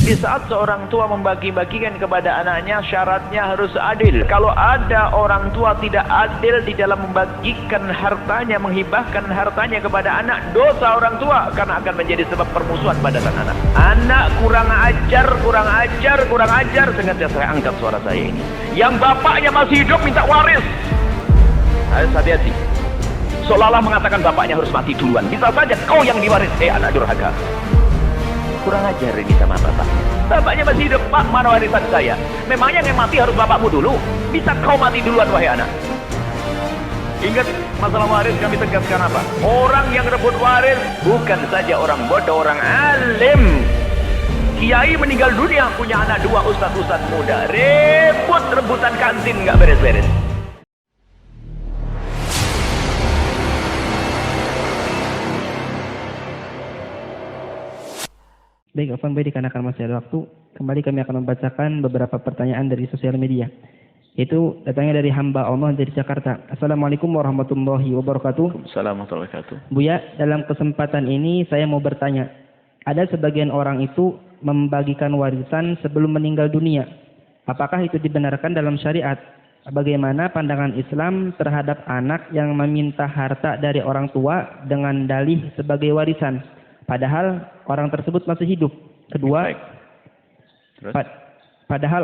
Di saat seorang tua membagi-bagikan kepada anaknya, syaratnya harus adil. Kalau ada orang tua tidak adil di dalam membagikan hartanya, menghibahkan hartanya kepada anak, dosa orang tua, karena akan menjadi sebab permusuhan pada sang anak. Anak kurang ajar, sengaja saya angkat suara saya ini. Yang bapaknya masih hidup minta waris. Harus hati-hati. Seolah-olah mengatakan bapaknya harus mati duluan. Bisa saja kau yang diwaris. Anak durhaka. Kurang ajar ini sama bapaknya. Bapaknya masih hidup. Pak, mana warisan saya? Memangnya yang mati harus bapakmu dulu? Bisa kau mati duluan, wahai anak. Ingat, masalah waris kami tegaskan apa? Orang yang rebut waris bukan saja orang bodoh, orang alim. Kiai meninggal dunia, punya anak dua, ustaz-ustaz muda. Rebutan kantin nggak beres-beres. Baik, Afwan Baik, dikarenakan masih ada waktu, kembali kami akan membacakan beberapa pertanyaan dari sosial media. Itu datangnya dari hamba Allah dari Jakarta. Assalamualaikum warahmatullahi wabarakatuh. Assalamualaikum warahmatullahi wabarakatuh. Buya, dalam kesempatan ini saya mau bertanya. Ada sebagian orang itu membagikan warisan sebelum meninggal dunia. Apakah itu dibenarkan dalam syariat? Bagaimana pandangan Islam terhadap anak yang meminta harta dari orang tua dengan dalih sebagai warisan? Padahal orang tersebut masih hidup. Kedua, padahal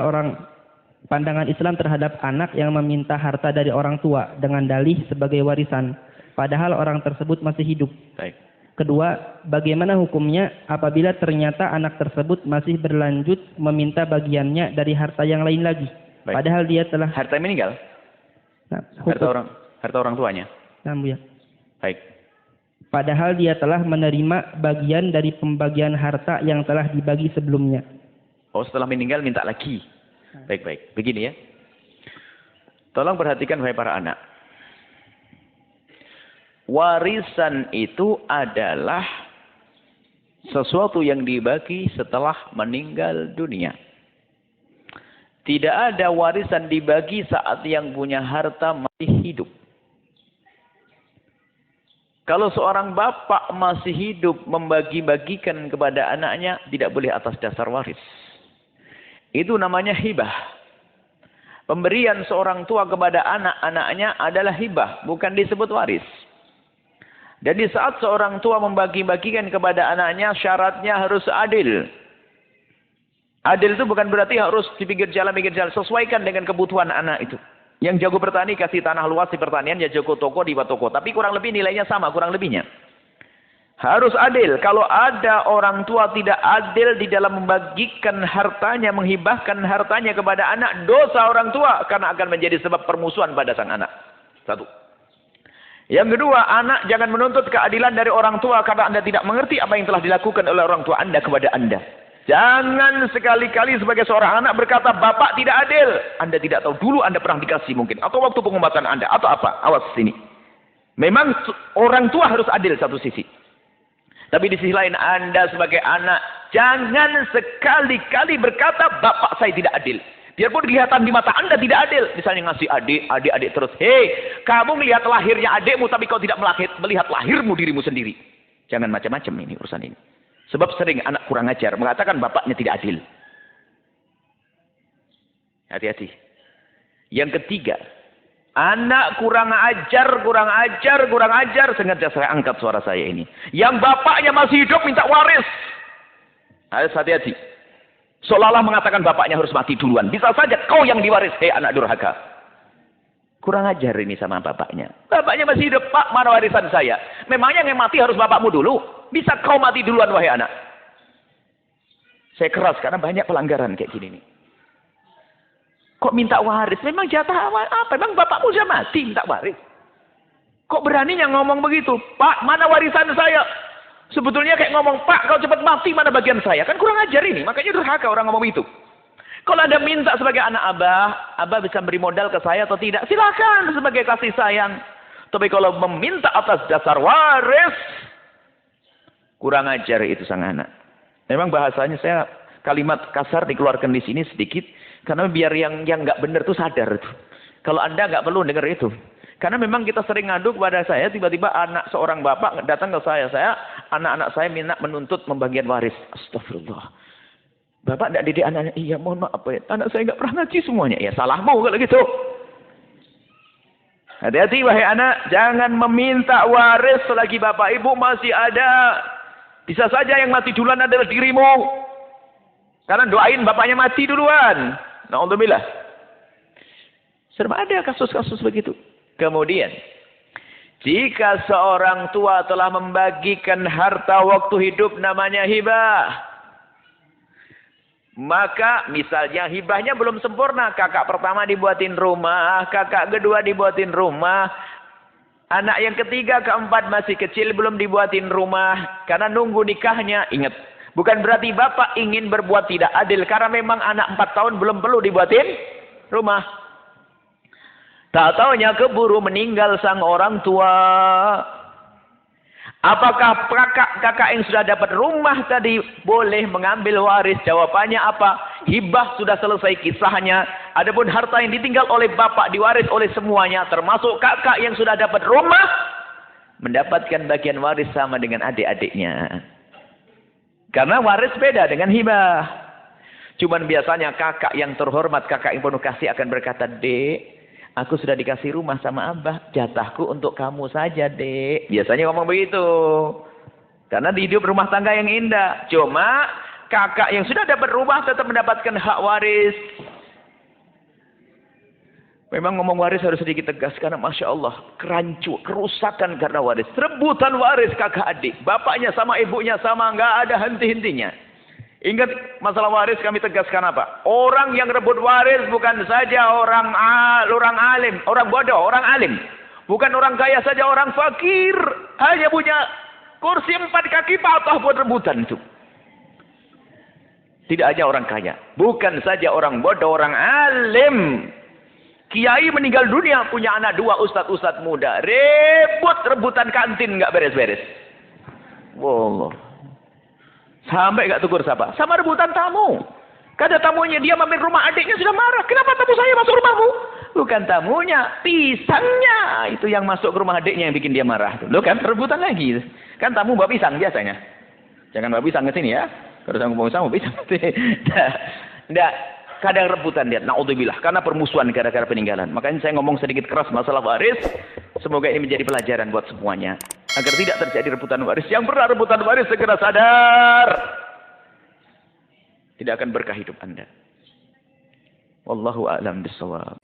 pandangan Islam terhadap anak yang meminta harta dari orang tua dengan dalih sebagai warisan. Padahal orang tersebut masih hidup. Baik. Kedua, bagaimana hukumnya apabila ternyata anak tersebut masih berlanjut meminta bagiannya dari harta yang lain lagi? Baik. Padahal dia telah... Harta meninggal? Nah, harta orang tuanya? Nah, ya. Baik. Padahal dia telah menerima bagian dari pembagian harta yang telah dibagi sebelumnya. Oh, setelah meninggal minta lagi. Baik-baik. Begini ya. Tolong perhatikan wahai para anak. Warisan itu adalah sesuatu yang dibagi setelah meninggal dunia. Tidak ada warisan dibagi saat yang punya harta masih hidup. Kalau seorang bapak masih hidup membagi-bagikan kepada anaknya, tidak boleh atas dasar waris. Itu namanya hibah. Pemberian seorang tua kepada anak-anaknya adalah hibah, bukan disebut waris. Jadi saat seorang tua membagi-bagikan kepada anaknya, syaratnya harus adil. Adil itu bukan berarti harus di pinggir jalan, sesuaikan dengan kebutuhan anak itu. Yang jago bertani kasih tanah luas di pertanian, ya jago toko di toko. Tapi kurang lebih nilainya sama, kurang lebihnya. Harus adil. Kalau ada orang tua tidak adil di dalam membagikan hartanya, menghibahkan hartanya kepada anak, dosa orang tua, karena akan menjadi sebab permusuhan pada sang anak. Satu. Yang kedua, anak jangan menuntut keadilan dari orang tua karena Anda tidak mengerti apa yang telah dilakukan oleh orang tua Anda kepada Anda. Jangan sekali-kali sebagai seorang anak berkata, bapak tidak adil. Anda tidak tahu, dulu Anda pernah dikasih mungkin. Atau waktu pengobatan Anda. Atau apa? Awas sini. Memang orang tua harus adil satu sisi. Tapi di sisi lain Anda sebagai anak, jangan sekali-kali berkata, bapak saya tidak adil. Biarpun kelihatan di mata Anda tidak adil. Misalnya ngasih adik terus. Hei, kamu melihat lahirnya adikmu, tapi kau tidak melihat lahirmu dirimu sendiri. Jangan macam-macam ini urusan ini. Sebab sering anak kurang ajar mengatakan bapaknya tidak adil. Hati-hati. Yang ketiga, anak kurang ajar, sengaja saya angkat suara saya ini. Yang bapaknya masih hidup minta waris. Harus hati-hati. Seolah-olah mengatakan bapaknya harus mati duluan. Bisa saja kau yang diwaris. Anak durhaka. Kurang ajar ini sama bapaknya. Bapaknya masih hidup. Pak, mana warisan saya? Memangnya yang mati harus bapakmu dulu? Bisa kau mati duluan, wahai anak. Saya keras karena banyak pelanggaran kayak gini nih. Kok minta waris? Memang jatah apa? Memang bapakmu sudah mati minta waris. Kok beraninya ngomong begitu? Pak, mana warisan saya? Sebetulnya kayak ngomong, Pak, kau cepat mati, mana bagian saya? Kan kurang ajar ini. Makanya durhaka orang ngomong itu. Kalau Anda minta sebagai anak Abah bisa beri modal ke saya atau tidak? Silakan sebagai kasih sayang. Tapi kalau meminta atas dasar waris, kurang ajar itu sang anak. Memang bahasanya saya kalimat kasar dikeluarkan di sini sedikit. Karena biar yang nggak benar itu sadar. Kalau Anda nggak perlu dengar itu. Karena memang kita sering ngadu kepada saya, tiba-tiba anak seorang bapak datang ke saya, anak-anak saya minta menuntut pembagian waris. Astagfirullah. Bapak tidak didik anaknya. Iya, mohon maaf ya. Anak saya nggak pernah ngaji semuanya. Ya, salahmu kalau gitu. Hati-hati wahai anak. Jangan meminta waris selagi bapak ibu masih ada. Bisa saja yang mati duluan adalah dirimu. Karena doain bapaknya mati duluan. Na'udzubillah. Serba ada kasus-kasus begitu. Kemudian, jika seorang tua telah membagikan harta waktu hidup namanya hibah. Maka misalnya hibahnya belum sempurna. Kakak pertama dibuatin rumah. Kakak kedua dibuatin rumah. Anak yang ketiga, keempat masih kecil belum dibuatin rumah. Karena nunggu nikahnya. Ingat. Bukan berarti bapak ingin berbuat tidak adil. Karena memang anak 4 tahun belum perlu dibuatin rumah. Tak taunya keburu meninggal sang orang tua. Apakah kakak yang sudah dapat rumah tadi boleh mengambil waris? Jawabannya apa? Hibah sudah selesai kisahnya. Adapun harta yang ditinggal oleh bapak diwaris oleh semuanya. Termasuk kakak yang sudah dapat rumah. Mendapatkan bagian waris sama dengan adik-adiknya. Karena waris beda dengan hibah. Cuman biasanya kakak yang terhormat, kakak yang penuh kasih akan berkata, Dek, aku sudah dikasih rumah sama abah. Jatahku untuk kamu saja, Dek. Biasanya ngomong begitu. Karena di hidup rumah tangga yang indah. Cuma kakak yang sudah dapat rumah tetap mendapatkan hak waris. Memang ngomong waris harus sedikit tegas. Karena Masya Allah. Kerancu, kerusakan karena waris. Rebutan waris kakak adik. Bapaknya sama ibunya sama. Nggak ada henti-hentinya. Ingat masalah waris kami tegaskan apa? Orang yang rebut waris bukan saja orang alim, orang bodoh, orang alim. Bukan orang kaya saja, orang fakir. Hanya punya kursi 4 kaki patah buat rebutan itu. Tidak hanya orang kaya. Bukan saja orang bodoh, orang alim. Kiai meninggal dunia punya anak 2 ustadz muda. Rebutan kantin nggak beres-beres. Wallah. Sampai gak tegur siapa? Sama rebutan tamu. Kada tamunya dia mampir rumah adiknya sudah marah. Kenapa tamu saya masuk rumahmu? Bukan tamunya, pisangnya. Itu yang masuk ke rumah adiknya yang bikin dia marah. Loh kan, rebutan lagi. Kan tamu bawa pisang biasanya. Jangan bawa pisang ke sini ya. Kalau saya ngomong pisang, bawa pisang. Tidak. Kadang rebutan dia. Na'udzubillah. Karena permusuhan gara-gara peninggalan. Makanya saya ngomong sedikit keras masalah waris. Semoga ini menjadi pelajaran buat semuanya. Agar tidak terjadi rebutan waris. Yang pernah rebutan waris segera sadar. Tidak akan berkah hidup Anda. Wallahu a'lam bishawab.